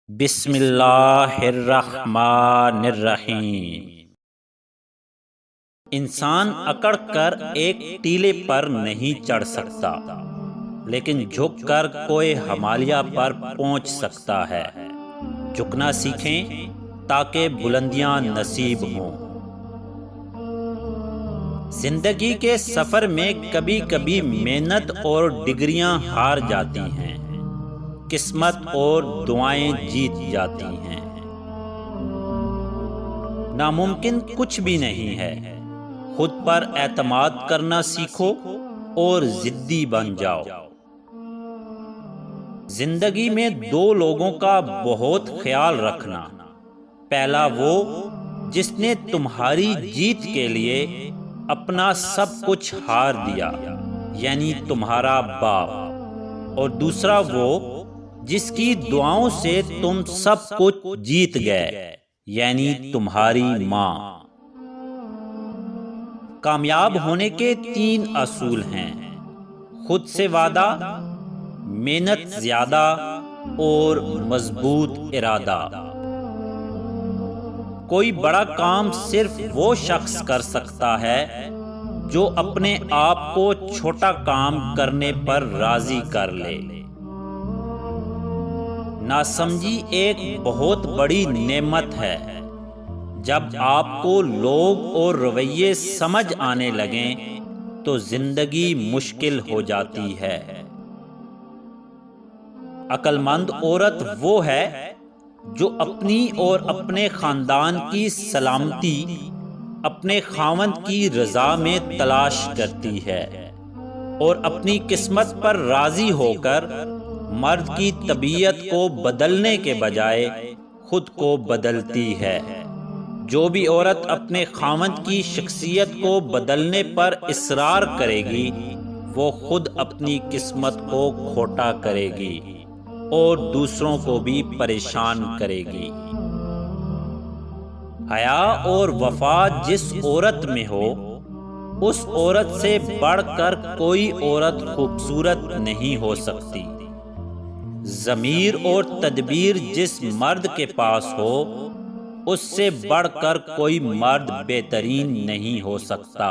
بسم اللہ الرحمن الرحیم۔ انسان اکڑ کر ایک ٹیلے پر نہیں چڑھ سکتا، لیکن جھک کر کوہ ہمالیہ پر پہنچ سکتا ہے۔ جھکنا سیکھیں تاکہ بلندیاں نصیب ہوں۔ زندگی کے سفر میں کبھی کبھی محنت اور ڈگریاں ہار جاتی ہیں، قسمت اور دعائیں جیت جاتی ہیں۔ ناممکن کچھ بھی نہیں ہے، خود پر اعتماد کرنا سیکھو اور ضدی بن جاؤ۔ زندگی میں دو لوگوں کا بہت خیال رکھنا۔ پہلا وہ جس نے تمہاری جیت کے لیے اپنا سب کچھ ہار دیا، یعنی تمہارا باپ، اور دوسرا وہ جس کی دعاؤں سے تم سب کچھ جیت گئے، یعنی تمہاری ماں۔ کامیاب ہونے کے 3 اصول ہیں: خود سے وعدہ، محنت زیادہ، اور مضبوط ارادہ۔ کوئی بڑا کام صرف وہ شخص کر سکتا ہے جو اپنے آپ کو چھوٹا کام کرنے پر راضی کر لے۔ ناسمجھی ایک بہت بڑی نعمت ہے۔ جب آپ کو لوگ اور رویے سمجھ آنے لگیں تو زندگی مشکل ہو جاتی ہے۔ عقل مند عورت وہ ہے جو اپنی اور اپنے خاندان کی سلامتی اپنے خاوند کی رضا میں تلاش کرتی ہے، اور اپنی قسمت پر راضی ہو کر مرد کی طبیعت کو بدلنے کے بجائے خود کو بدلتی ہے۔ جو بھی عورت اپنے خاوند کی شخصیت کو بدلنے پر اصرار کرے گی، وہ خود اپنی قسمت کو کھوٹا کرے گی اور دوسروں کو بھی پریشان کرے گی۔ حیا اور وفا جس عورت میں ہو، اس عورت سے بڑھ کر کوئی عورت خوبصورت نہیں ہو سکتی۔ ضمیر اور تدبیر جس مرد کے پاس ہو، اس سے بڑھ کر کوئی مرد بہترین نہیں ہو سکتا۔